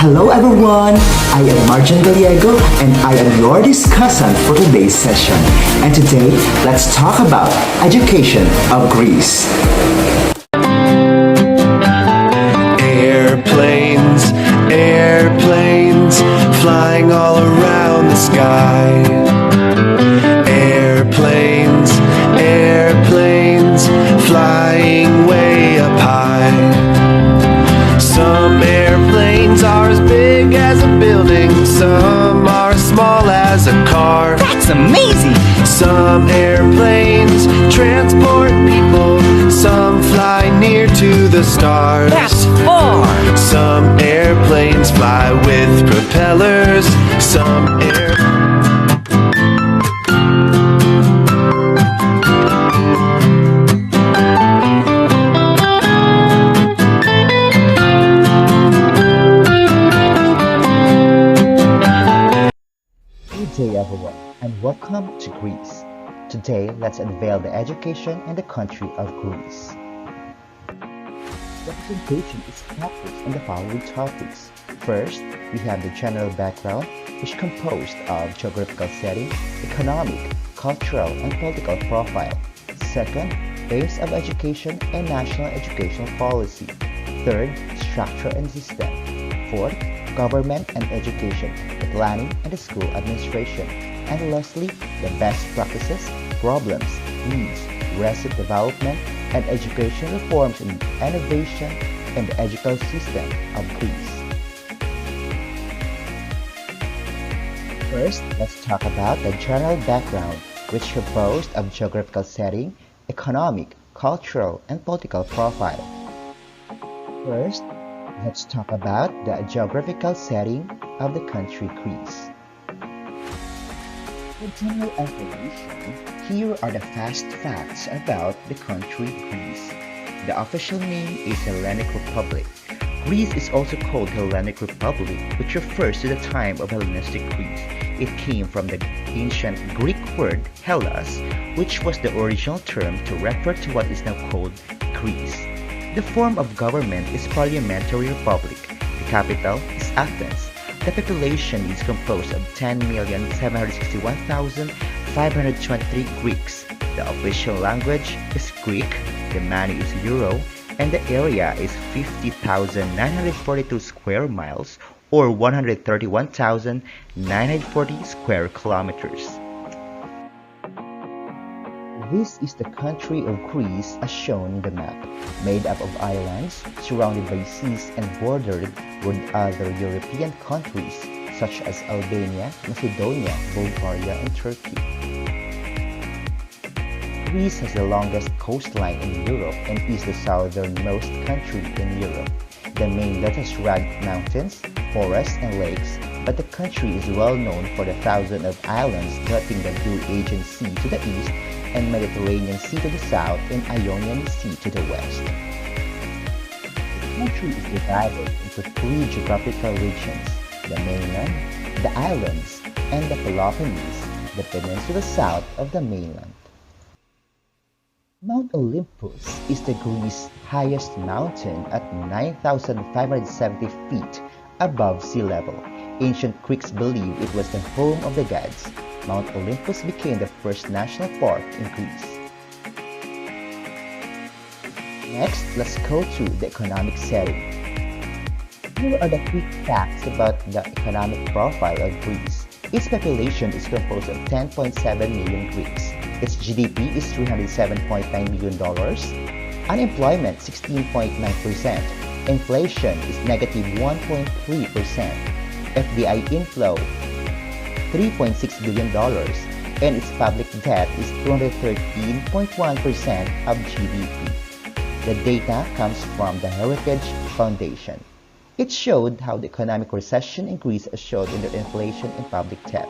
Hello everyone, I am Marjan Gallego and I am your discussant for today's session. And today, let's talk about education of Greece. Airplanes, airplanes, flying all around the sky. Airplanes, airplanes, flying way up high. Some airplanes are as big as a building, some are as small as a car. That's amazing! Some airplanes transport people, some fly near to the stars. That's far! Some airplanes fly with propellers, some Good day everyone and welcome to Greece. Today, let's unveil the education in the country of Greece. The presentation is focused on the following topics. First, we have the general background, which is composed of geographical setting, economic, cultural, and political profile. Second, aims of education and national educational policy. Third, structure and system. Fourth, government and education, the planning and the school administration. And lastly, the best practices, problems, needs, recent development, and education reforms and innovation in the educational system of Greece. First, let's talk about the general background, which is composed of geographical setting, economic, cultural, and political profile. First, let's talk about the geographical setting of the country Greece. For general information, here are the fast facts about the country Greece. The official name is Hellenic Republic. Greece is also called Hellenic Republic, which refers to the time of Hellenistic Greece. It came from the ancient Greek word Hellas, which was the original term to refer to what is now called Greece. The form of government is parliamentary republic. The capital is Athens. The population is composed of 10,761,523 Greeks. The official language is Greek, the money is euro, and the area is 50,942 square miles or 131,940 square kilometers. This is the country of Greece as shown in the map, made up of islands, surrounded by seas and bordered with other European countries such as Albania, Macedonia, Bulgaria, and Turkey. Greece has the longest coastline in Europe and is the southernmost country in Europe. The mainland has rugged mountains, forests, and lakes, but the country is well known for the thousands of islands dotting the blue Aegean Sea to the east and Mediterranean Sea to the south and Ionian Sea to the west. The country is divided into three geographical regions: the mainland, the islands, and the Peloponnese, the peninsula south of the mainland. Mount Olympus is the Greece's highest mountain at 9,570 feet above sea level. Ancient Greeks believed it was the home of the gods. Mount Olympus became the first national park in Greece. Next, let's go to the economic setting. Here are the quick facts about the economic profile of Greece. Its population is composed of 10.7 million Greeks. Its GDP is $307.9 million. Unemployment 16.9%. Inflation is negative 1.3%. FDI inflow $3.6 billion, and its public debt is 213.1% of GDP. The data comes from the Heritage Foundation. It showed how the economic recession in Greece showed in the inflation and public debt.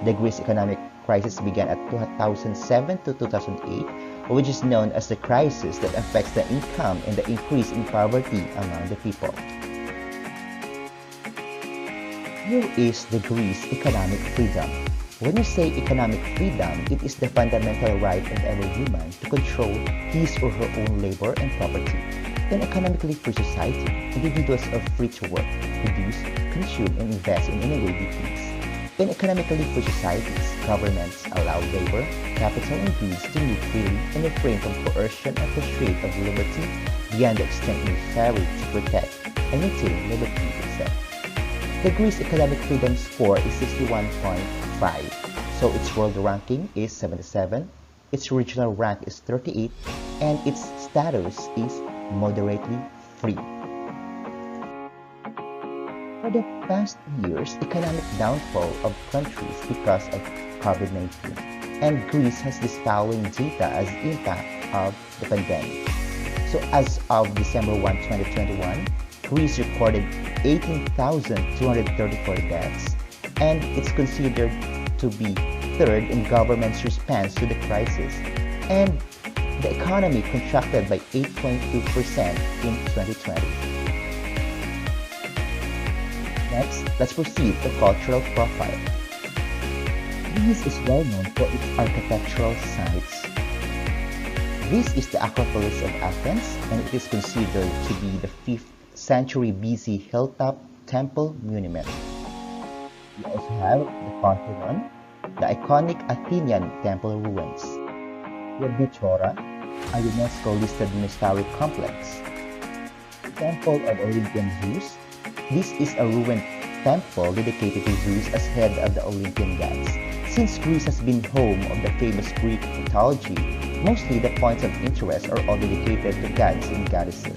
The Greece economic crisis began at 2007 to 2008, which is known as the crisis that affects the income and the increase in poverty among the people. Here is the Greece economic freedom. When we say economic freedom, it is the fundamental right of every human to control his or her own labor and property. In an economically free society, individuals are free to work, produce, consume and invest in any way they please. In economically free societies, governments allow labor, capital, and goods to move freely and refrain from coercion and constraint of liberty beyond the extent necessary to protect and maintain liberty itself. The Greece Economic Freedom Score is 61.5, so its world ranking is 77, its regional rank is 38, and its status is moderately free. For the past years, economic downfall of countries because of COVID-19, and Greece has this following data as impact of the pandemic. So as of December 1, 2021, Greece recorded 18,234 deaths, and it's considered to be third in government's response to the crisis, and the economy contracted by 8.2% in 2020. Next, let's proceed to cultural profile. Greece is well known for its architectural sites. This is the Acropolis of Athens, and it is considered to be the 5th century BC hilltop temple monument. We also have the Parthenon, the iconic Athenian temple ruins. The Bichora, a UNESCO-listed historic complex. Temple of Olympian Zeus. This is a ruined temple dedicated to Zeus as head of the Olympian gods. Since Greece has been home of the famous Greek mythology, mostly the points of interest are all dedicated to gods and goddesses.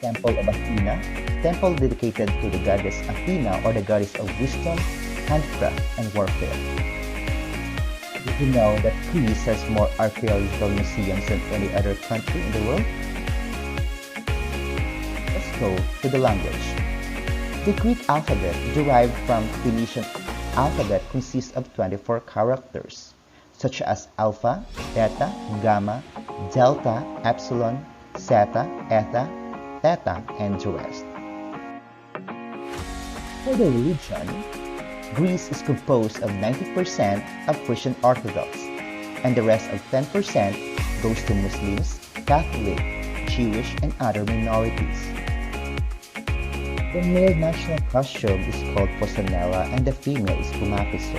Temple of Athena, temple dedicated to the goddess Athena or the goddess of wisdom, handcraft, and warfare. Did you know that Greece has more archaeological museums than any other country in the world? Let's go to the language. The Greek alphabet, derived from Phoenician alphabet, consists of 24 characters, such as alpha, beta, gamma, delta, epsilon, zeta, eta, theta, and the rest. For the religion, Greece is composed of 90% of Christian Orthodox, and the rest of 10% goes to Muslims, Catholic, Jewish, and other minorities. The male national costume is called Posanella, and the female is Pumapiso.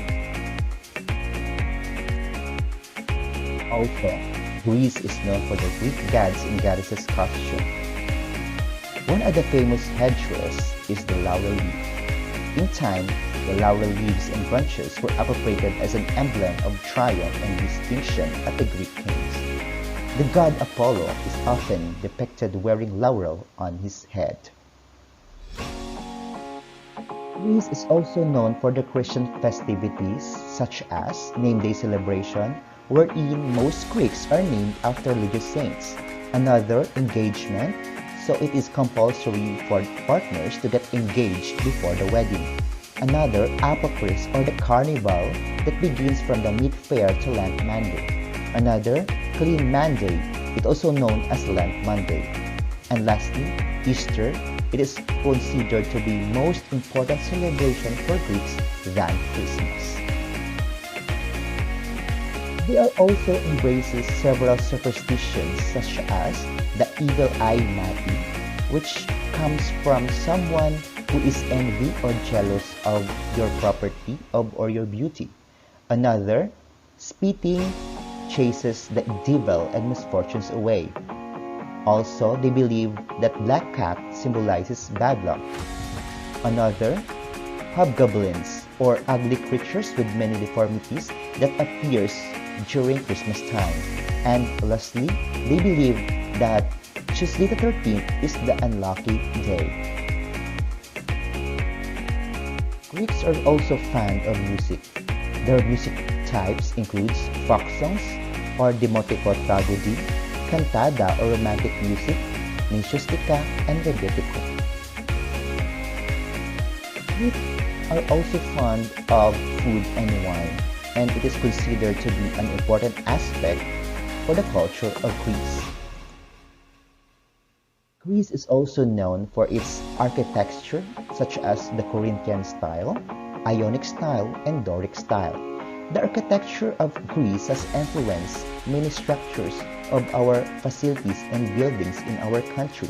Also, Greece is known for the Greek gods and goddesses costume. One of the famous headdress is the laurel leaf. In time, the laurel leaves and branches were appropriated as an emblem of triumph and distinction at the Greek kings. The god Apollo is often depicted wearing laurel on his head. Greece is also known for the Christian festivities such as name day celebration, wherein most Greeks are named after religious saints. Another, engagement, so it is compulsory for partners to get engaged before the wedding. Another, Apocryph or the carnival that begins from the mid-fair to Lent Monday. Another, Clean Monday, it also known as Lent Monday. And lastly, Easter, it is considered to be most important celebration for Greeks than Christmas. There also embraces several superstitions such as the evil eye mati, which comes from someone who is envy or jealous of your property or your beauty. Another, spitting chases the devil and misfortunes away. Also, they believe that black cat symbolizes bad luck. Another, hobgoblins or ugly creatures with many deformities that appears during Christmas time. And lastly, they believe that Tuesday the 13th is the unlucky day. Greeks are also fond of music. Their music types includes folk songs or demoticon tragedy, cantada or romantic music, niciostica, and rebetiko. Greeks are also fond of food and wine, and it is considered to be an important aspect for the culture of Greece. Greece is also known for its architecture, such as the Corinthian style, Ionic style, and Doric style. The architecture of Greece has influenced many structures of our facilities and buildings in our country.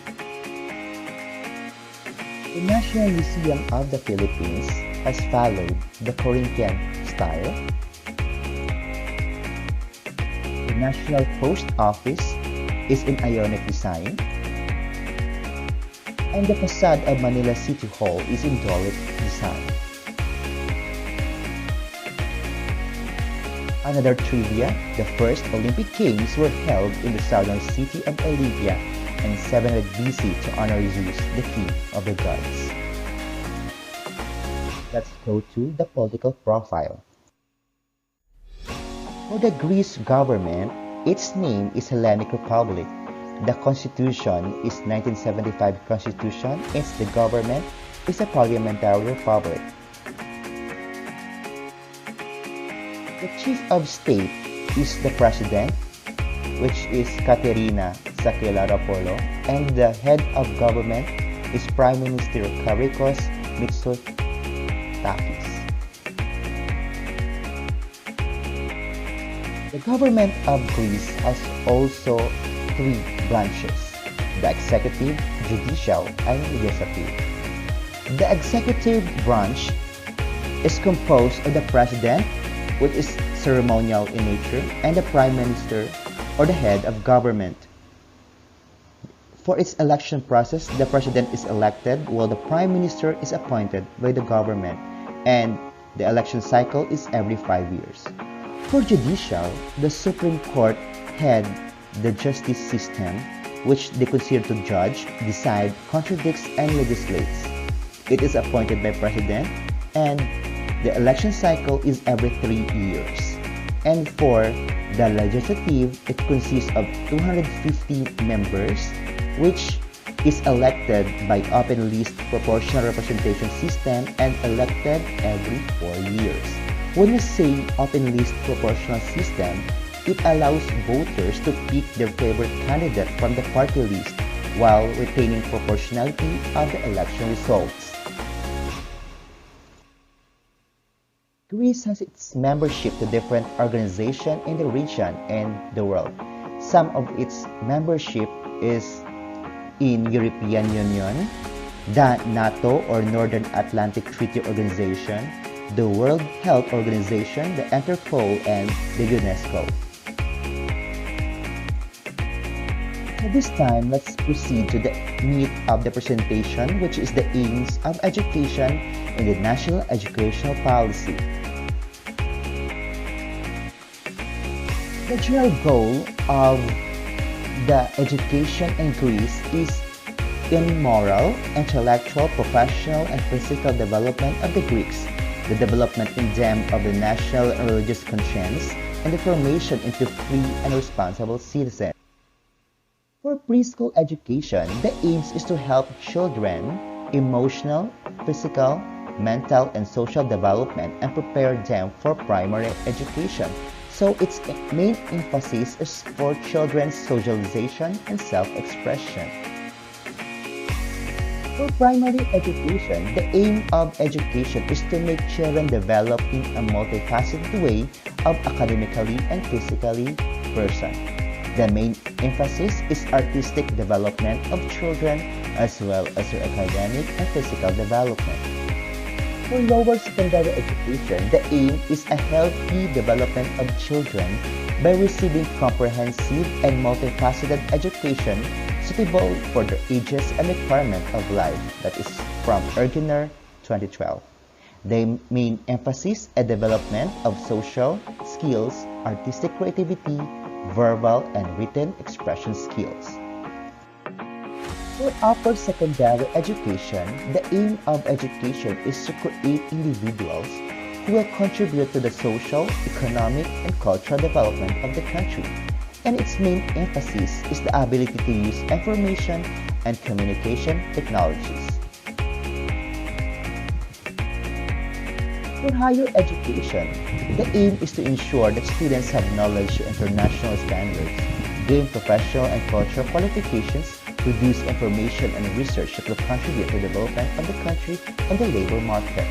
The National Museum of the Philippines has followed the Corinthian style. The National Post Office is in Ionic design. And the facade of Manila City Hall is in Doric design. Another trivia, the first Olympic Games were held in the southern city of Olympia in 700 BC to honor Zeus, the king of the gods. Let's go to the political profile. For the Greece government, its name is Hellenic Republic. The constitution is 1975 constitution, and the government is a parliamentary republic. The chief of state is the president, which is Katerina Sakellaropoulou, and the head of government is Prime Minister Kyriakos Mitsotakis. The government of Greece has also three branches: the executive, judicial, and legislative. The executive branch is composed of the president, which is ceremonial in nature, and the prime minister, or the head of government. For its election process, the president is elected while the prime minister is appointed by the government, and the election cycle is every 5 years. For judicial, the Supreme Court head the justice system, which they consider to judge, decide, contradicts, and legislates. It is appointed by president, and the election cycle is every 3 years. And for the legislative, it consists of 250 members, which is elected by open list proportional representation system and elected every 4 years. When we say open list proportional system, it allows voters to pick their favorite candidate from the party list while retaining proportionality of the election results. Greece has its membership to different organizations in the region and the world. Some of its membership is in European Union, the NATO or Northern Atlantic Treaty Organization, the World Health Organization, the Interpol, and the UNESCO. At this time, let's proceed to the meat of the presentation, which is the aims of education in the National Educational Policy. The general goal of the education in Greece is in moral, intellectual, professional, and physical development of the Greeks, the development in them of the national and religious conscience, and the formation into free and responsible citizens. For preschool education, the aims is to help children emotional, physical, mental, and social development and prepare them for primary education. So its main emphasis is for children's socialization and self-expression. For primary education, the aim of education is to make children develop in a multifaceted way of academically and physically person. The main emphasis is artistic development of children as well as their academic and physical development. For lower secondary education, the aim is a healthy development of children by receiving comprehensive and multifaceted education suitable for their ages and requirement of life. That is from Ergener 2012. The main emphasis is development of social skills, artistic creativity, verbal and written expression skills. For upper secondary education, the aim of education is to create individuals who will contribute to the social, economic, and cultural development of the country. And its main emphasis is the ability to use information and communication technologies. For higher education, the aim is to ensure that students have knowledge of international standards, gain professional and cultural qualifications, produce information and research that will contribute to the development of the country and the labor market.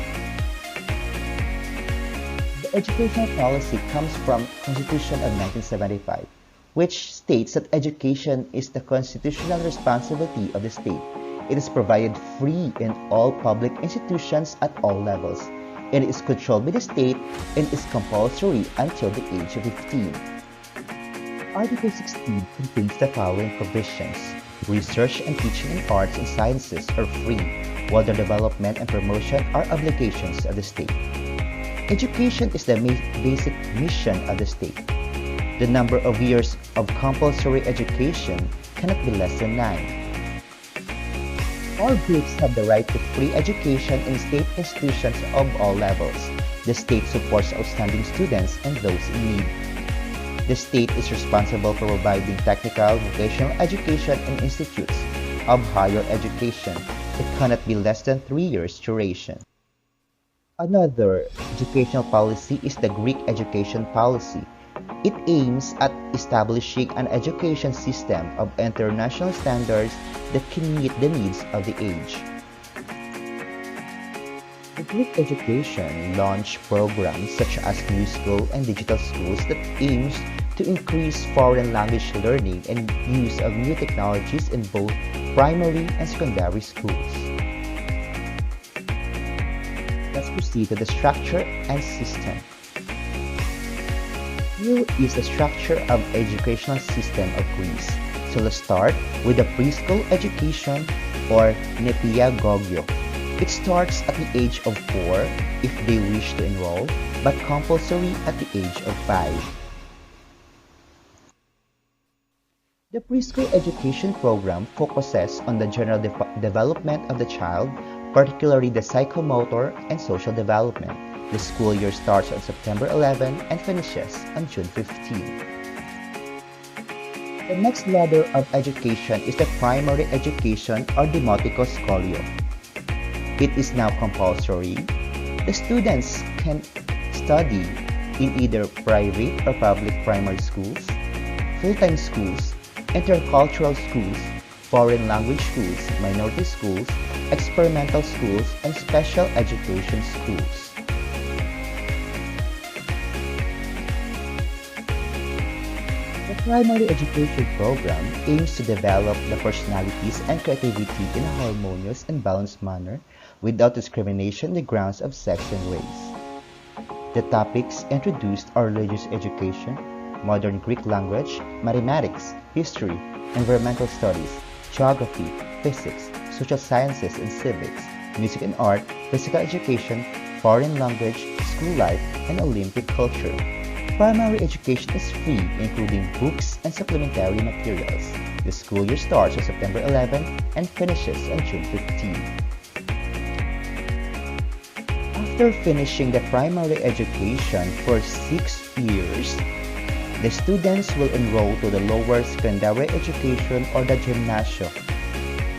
The educational policy comes from Constitution of 1975, which states that education is the constitutional responsibility of the state It is provided free in all public institutions at all levels. It is controlled by the state and is compulsory until the age of 15. Article 16 contains the following provisions. Research and teaching in arts and sciences are free, while their development and promotion are obligations of the state. Education is the basic mission of the state. The number of years of compulsory education cannot be less than 9. All groups have the right to free education in state institutions of all levels. The state supports outstanding students and those in need. The state is responsible for providing technical, vocational education in institutes of higher education. It cannot be less than 3 years duration. Another educational policy is the Greek education policy. It aims at establishing an education system of international standards that can meet the needs of the age. The Greek education launched programs such as New School and Digital Schools that aims to increase foreign language learning and use of new technologies in both primary and secondary schools. Let's proceed to the structure and system. Here is the structure of educational system of Greece. So let's start with the preschool education or nepiagogyo. It starts at the age of 4 if they wish to enroll, but compulsory at the age of 5. The preschool education program focuses on the general development of the child, particularly the psychomotor and social development. The school year starts on September 11 and finishes on June 15. The next ladder of education is the primary education or Demoticos Scolio. It is now compulsory. The students can study in either private or public primary schools, full-time schools, intercultural schools, foreign language schools, minority schools, experimental schools, and special education schools. The primary education program aims to develop the personalities and creativity in a harmonious and balanced manner without discrimination on the grounds of sex and race. The topics introduced are religious education, modern Greek language, mathematics, history, environmental studies, geography, physics, social sciences and civics, music and art, physical education, foreign language, school life, and Olympic culture. Primary education is free, including books and supplementary materials. The school year starts on September 11 and finishes on June 15. After finishing the primary education for 6 years, the students will enroll to the lower secondary education or the gymnasium.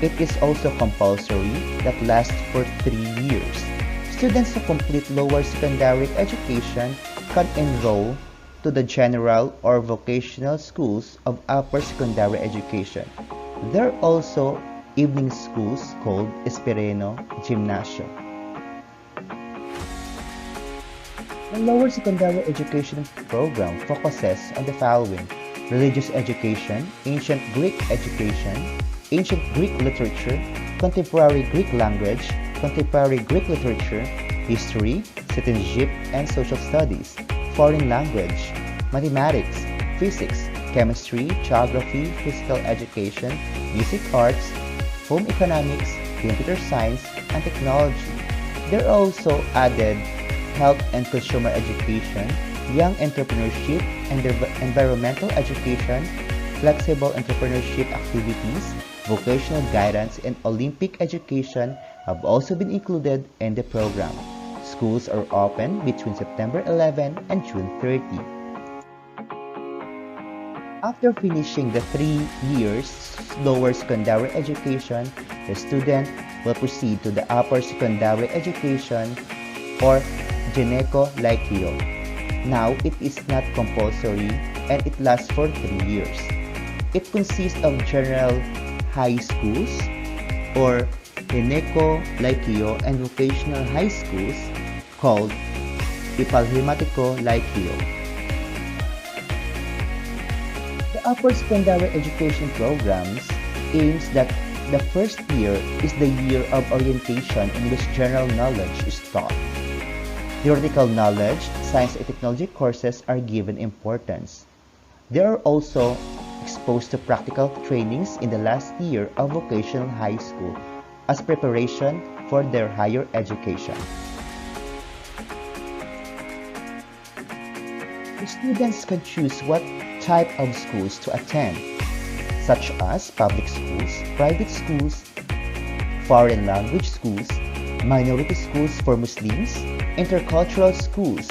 It is also compulsory that lasts for 3 years. Students who complete lower secondary education can enroll to the general or vocational schools of upper secondary education. There are also evening schools called Espereno Gymnasium. The lower secondary education program focuses on the following: religious education, ancient Greek education, ancient Greek literature, contemporary Greek language, contemporary Greek literature, history, citizenship and social studies, foreign language, mathematics, physics, chemistry, geography, physical education, music arts, home economics, computer science, and technology. There are also added health and consumer education, young entrepreneurship and environmental education, flexible entrepreneurship activities, vocational guidance, and Olympic education have also been included in the program. Schools are open between September 11 and June 30. After finishing the 3 years lower secondary education, the student will proceed to the upper secondary education or gyneco-lykio. Now, it is not compulsory and it lasts for 3 years. It consists of general high schools or gyneco-lykio and vocational high schools called ipalhimatiko-lykio. The upper secondary education programs aims that the first year is the year of orientation in which general knowledge is taught. Theoretical knowledge, science and technology courses are given importance. They are also exposed to practical trainings in the last year of vocational high school as preparation for their higher education. The students can choose what type of schools to attend, such as public schools, private schools, foreign language schools, minority schools for Muslims, intercultural schools,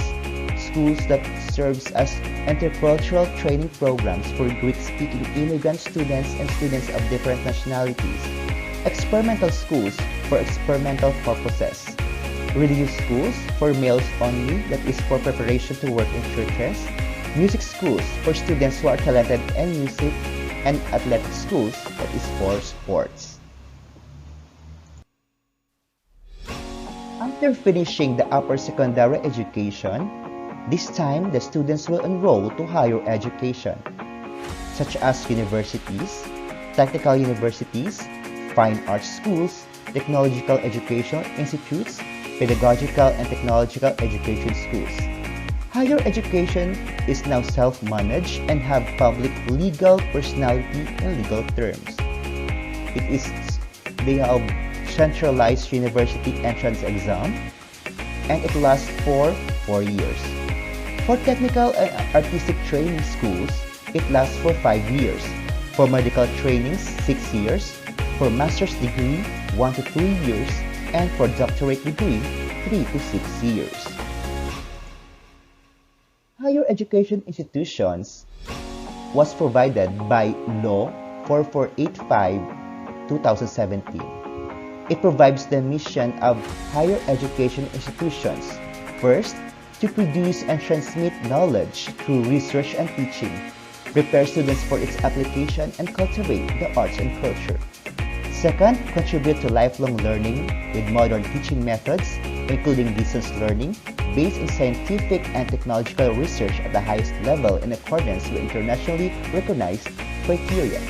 schools that serves as intercultural training programs for Greek-speaking immigrant students and students of different nationalities, experimental schools for experimental purposes, religious schools for males only that is for preparation to work in churches, music schools for students who are talented in music, and athletic schools that is for sports. After finishing the upper secondary education, this time the students will enroll to higher education, such as universities, technical universities, fine arts schools, technological educational institutes, pedagogical and technological education schools. Higher education is now self-managed and have public legal personality in legal terms. They have centralized university entrance exam and it lasts for 4 years. For technical and artistic training schools, it lasts for 5 years. For medical trainings, 6 years. For master's degree, 1 to 3 years. And for doctorate degree, 3 to 6 years. Higher education institutions was provided by Law 4485-2017. It provides the mission of higher education institutions. First, to produce and transmit knowledge through research and teaching, prepare students for its application and cultivate the arts and culture. Second, contribute to lifelong learning with modern teaching methods, including distance learning, based on scientific and technological research at the highest level in accordance with internationally recognized criteria.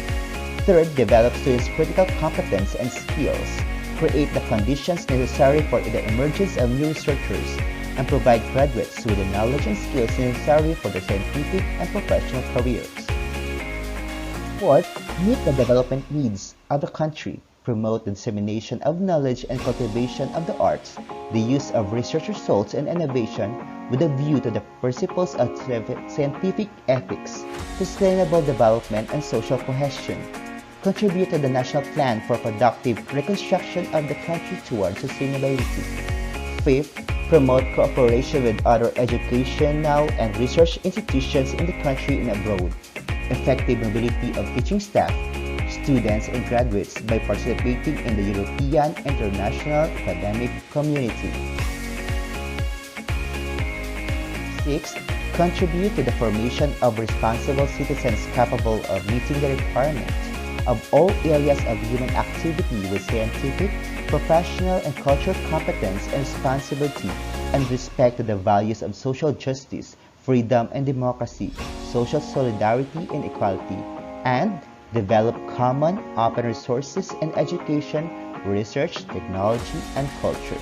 Third, develop students' critical competence and skills, create the conditions necessary for the emergence of new researchers, and provide graduates with the knowledge and skills necessary for their scientific and professional careers. Fourth, meet the development needs of the country, promote the dissemination of knowledge and cultivation of the arts, the use of research results and innovation with a view to the principles of scientific ethics, sustainable development and social cohesion, contribute to the national plan for productive reconstruction of the country towards sustainability. Fifth, promote cooperation with other educational and research institutions in the country and abroad, effective mobility of teaching staff, students and graduates by participating in the European international academic community. Sixth, contribute to the formation of responsible citizens capable of meeting the requirements of all areas of human activity with scientific, professional, and cultural competence and responsibility, and respect to the values of social justice, freedom and democracy, social solidarity and equality, and develop common, open resources in education, research, technology, and culture.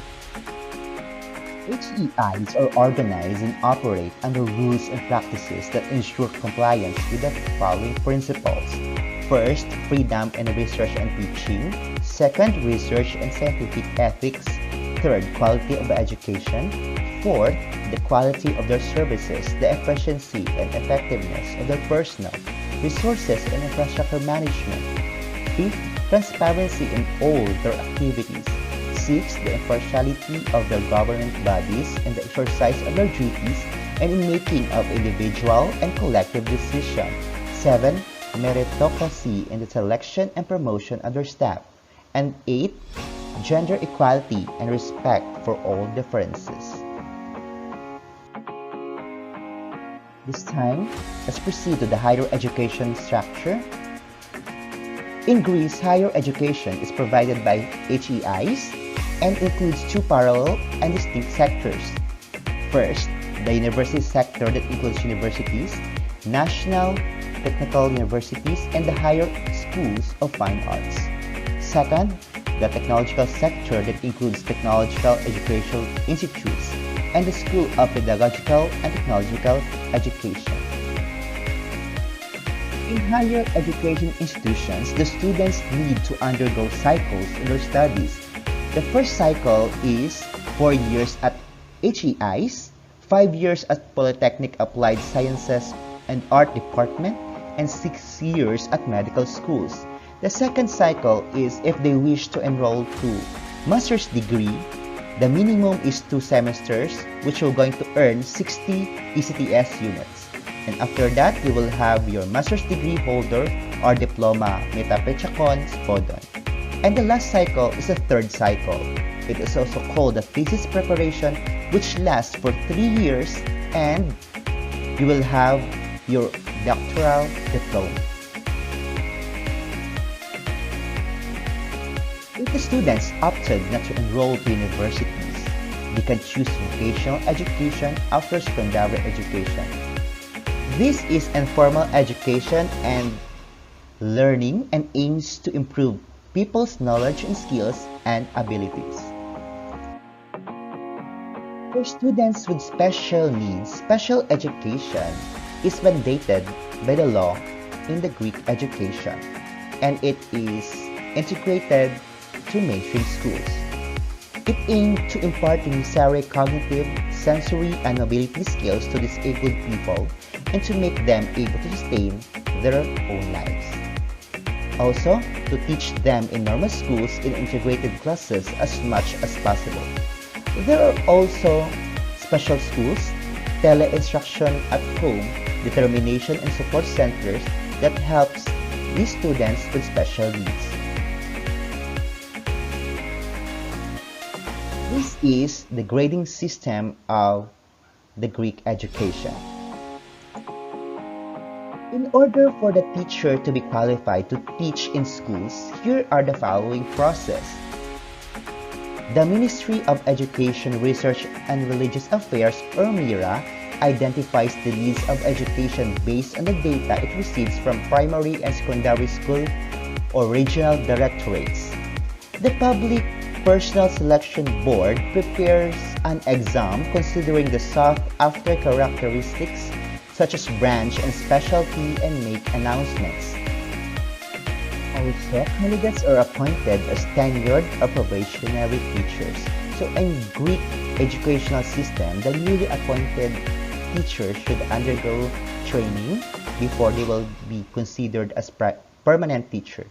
HEIs are organized and operate under rules and practices that ensure compliance with the following principles. First, freedom in research and teaching. Second, research and scientific ethics. Third, quality of education. Fourth, the quality of their services, the efficiency and effectiveness of their personnel, resources and infrastructure management. Fifth, transparency in all their activities. Sixth, the impartiality of their government bodies and the exercise of their duties and in making of individual and collective decisions. Seven, meritocracy in the selection and promotion of their staff. And eight, gender equality and respect for all differences. This time, let's proceed to the higher education structure. In Greece, higher education is provided by HEIs and includes two parallel and distinct sectors. First, the university sector that includes universities, national, technical universities, and the higher schools of fine arts. second, the technological sector that includes technological educational institutes and the School of Pedagogical and Technological Education. In higher education institutions, the students need to undergo cycles in their studies. The first cycle is 4 years at HEIs, 5 years at Polytechnic Applied Sciences and Art Department, and 6 years at medical schools. The second cycle is if they wish to enroll to master's degree. The minimum is 2 semesters, which you're going to earn 60 ECTS units. And after that, you will have your master's degree holder or diploma metapechakon spodon. And the last cycle is the third cycle. It is also called the thesis preparation, which lasts for 3 years, and you will have your doctoral diploma. If the students opted not to enroll to universities, they can choose vocational education after secondary education. This is informal education and learning and aims to improve people's knowledge and skills and abilities. For students with special needs, special education is mandated by the law in the Greek education, and it is integrated to mainstream schools. It aims to impart the necessary cognitive, sensory, and mobility skills to disabled people and to make them able to sustain their own lives. Also, to teach them in normal schools in integrated classes as much as possible. There are also special schools, tele-instruction at home, determination and support centers that helps these students with special needs. This is the grading system of the Greek education. In order for the teacher to be qualified to teach in schools, here are the following process. The Ministry of Education, Research and Religious Affairs, or MIRA, identifies the needs of education based on the data it receives from primary and secondary school or regional directorates. The Public Personnel Selection Board prepares an exam considering the sought-after characteristics such as branch and specialty and make announcements. Also, candidates are appointed as tenured or probationary teachers. So in Greek educational system, the newly appointed teachers should undergo training before they will be considered as permanent teacher.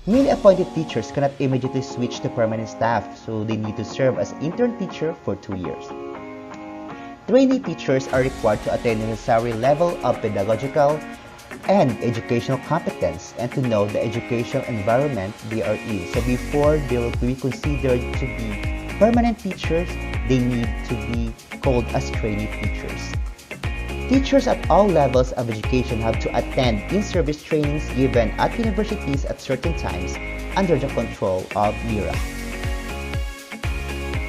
Newly appointed teachers cannot immediately switch to permanent staff, so they need to serve as intern teacher for 2 years. Trainee teachers are required to attain the necessary level of pedagogical and educational competence and to know the educational environment they are in. So before they will be considered to be permanent teachers, they need to be called as trainee teachers. Teachers at all levels of education have to attend in-service trainings given at universities at certain times under the control of MIRA.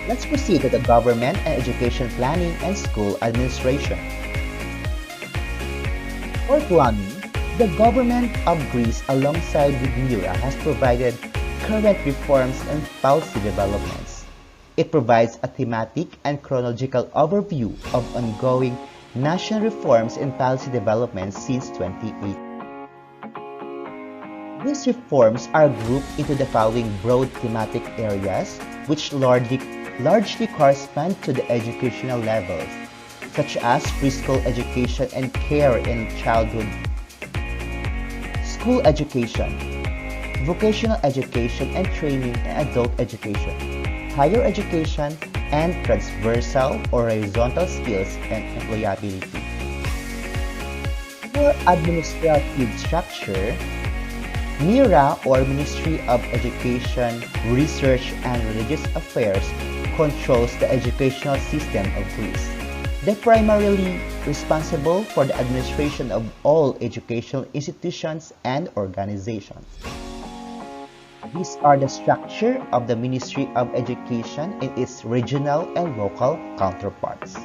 Let's proceed to the government and education planning and school administration. For planning, the government of Greece alongside with MIRA has provided current reforms and policy developments. It provides a thematic and chronological overview of ongoing national reforms and policy developments since 2008. These reforms are grouped into the following broad thematic areas, which largely correspond to the educational levels, such as preschool education and care in childhood, school education, vocational education and training and adult education, higher education, and transversal or horizontal skills and employability. For administrative structure, MIRA or Ministry of Education, Research and Religious Affairs controls the educational system of Greece. They're primarily responsible for the administration of all educational institutions and organizations. These are the structure of the Ministry of Education in its regional and local counterparts.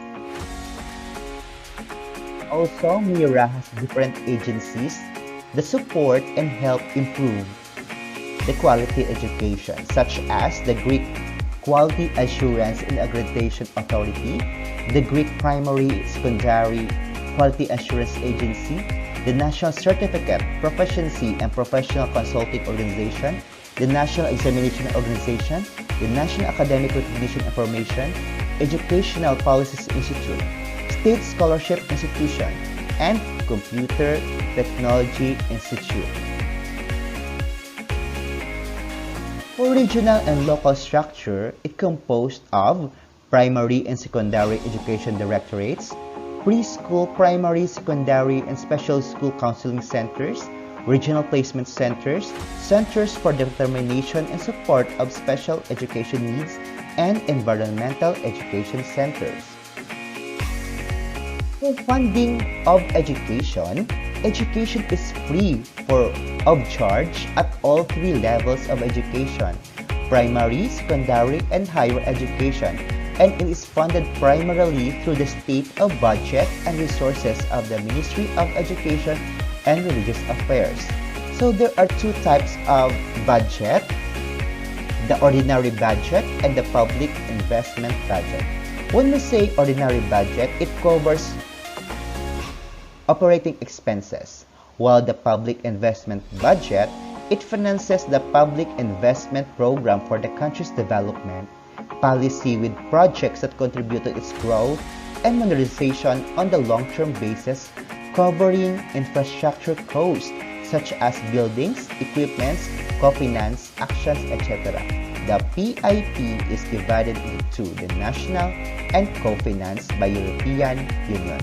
Also, MIRA has different agencies that support and help improve the quality education, such as the Greek Quality Assurance and Accreditation Authority, the Greek Primary Secondary Quality Assurance Agency, the National Certificate, Proficiency and Professional Consulting Organization, the National Examination Organization, the National Academic Recognition Information, Educational Policies Institute, State Scholarship Institution, and Computer Technology Institute. For regional and local structure, it composed of primary and secondary education directorates, preschool, primary, secondary, and special school counseling centers, regional placement centers, centers for determination and support of special education needs, and environmental education centers. For funding of education, education is free of charge at all three levels of education, primary, secondary, and higher education, and it is funded primarily through the state of budget and resources of the Ministry of Education and Religious Affairs. So there are two types of budget, the ordinary budget and the public investment budget. When we say ordinary budget, it covers operating expenses, while the public investment budget, it finances the public investment program for the country's development, policy with projects that contribute to its growth, and modernization on the long-term basis, covering infrastructure costs such as buildings, equipments, co-finance, actions, etc. The PIP is divided into two, the national and co-financed by European Union.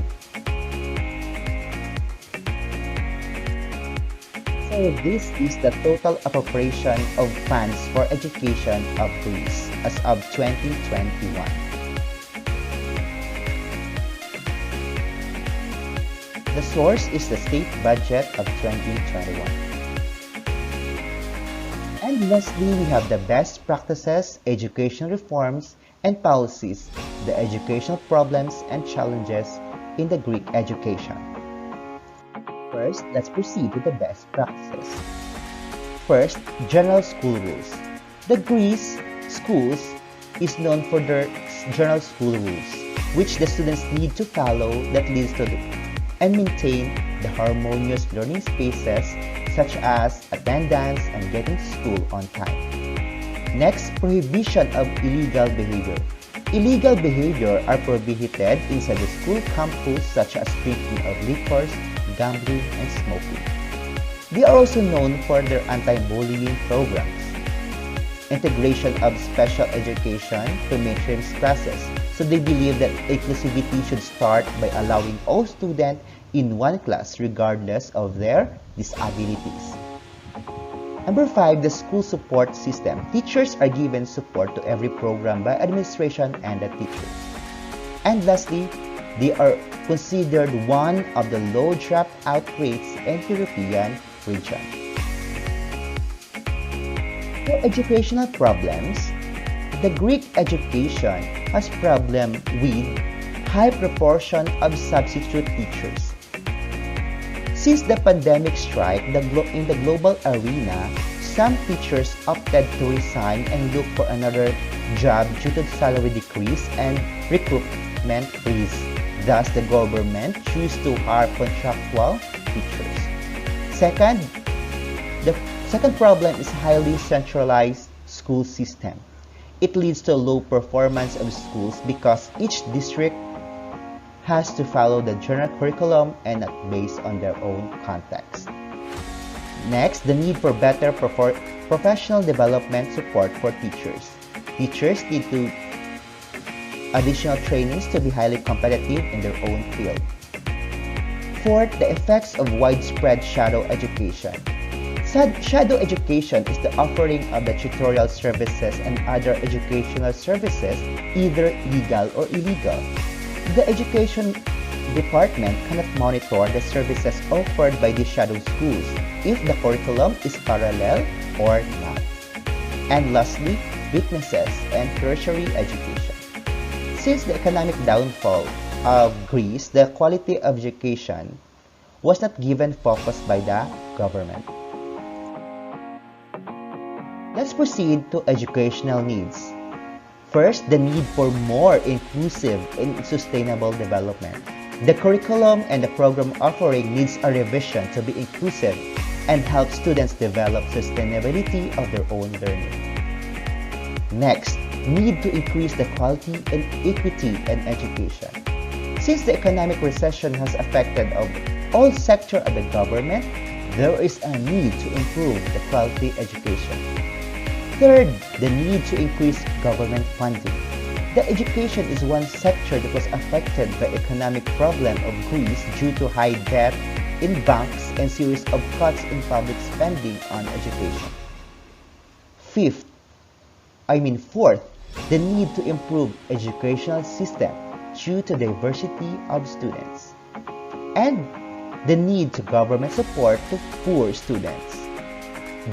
So this is the total appropriation of funds for education of Greece as of 2021. The source is the state budget of 2021. And lastly, we have the best practices, education reforms, and policies, the educational problems and challenges in the Greek education. First, let's proceed with the best practices. First, general school rules. The Greece schools is known for their general school rules, which the students need to follow that leads to and maintain the harmonious learning spaces such as attendance and getting to school on time. Next, prohibition of illegal behavior. Illegal behavior are prohibited inside the school campus such as drinking of liquors, gambling, and smoking. They are also known for their anti-bullying programs. Integration of special education to mainstream classes. So they believe that inclusivity should start by allowing all students in one class regardless of their disabilities. Number 5, the school support system. Teachers are given support to every program by administration and the teachers. And lastly, they are considered one of the low dropout rates in European region. For educational problems, the Greek education has problem with high proportion of substitute teachers. Since the pandemic strike in the global arena, some teachers opted to resign and look for another job due to salary decrease and recruitment freeze. Thus, the government chose to hire contractual teachers. The second problem is highly centralized school system. It leads to low performance of schools because each district has to follow the general curriculum and not based on their own context. Next, the need for better professional development support for teachers. Teachers need to additional trainings to be highly competitive in their own field. Fourth, the effects of widespread shadow education. Shadow education is the offering of the tutorial services and other educational services, either legal or illegal. The education department cannot monitor the services offered by the shadow schools if the curriculum is parallel or not. And lastly, weaknesses and tertiary education. Since the economic downfall of Greece, the quality of education was not given focus by the government. Let's proceed to educational needs. First, the need for more inclusive and sustainable development. The curriculum and the program offering needs a revision to be inclusive and help students develop sustainability of their own learning. Next, need to increase the quality and equity in education. Since the economic recession has affected all sectors of the government, there is a need to improve the quality education. Third, the need to increase government funding. The education is one sector that was affected by economic problem of Greece due to high debt in banks and series of cuts in public spending on education. Fourth, the need to improve educational system due to diversity of students. And the need to government support to poor students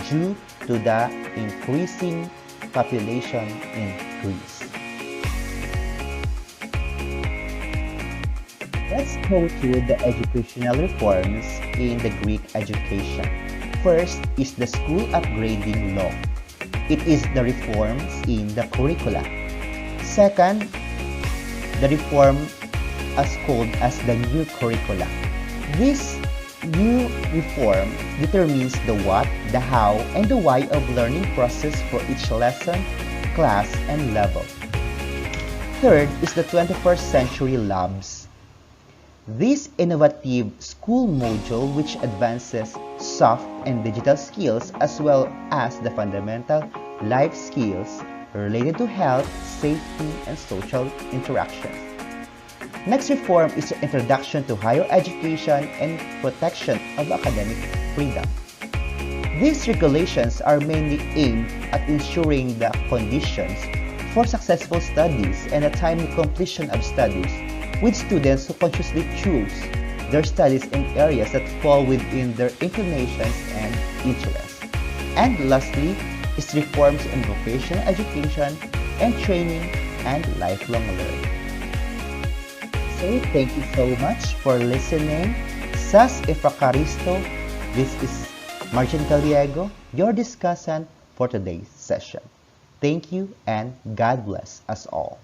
due to the increasing population in Greece. Let's go to the educational reforms in the Greek education. First is the school upgrading law. It is the reforms in the curricula. Second, the reform as called as the new curricula. This new reform determines the what, the how, and the why of learning process for each lesson, class, and level. Third is the 21st century labs. This innovative school module which advances soft and digital skills as well as the fundamental life skills related to health, safety, and social interactions. Next reform is the introduction to higher education and protection of academic freedom. These regulations are mainly aimed at ensuring the conditions for successful studies and a timely completion of studies, with students who consciously choose their studies in areas that fall within their inclinations and interests. And lastly is reforms in vocational education and training and lifelong learning. So thank you so much for listening. Sas Ifrakaristo, this is Martin Gallego, your discussant for today's session. Thank you and God bless us all.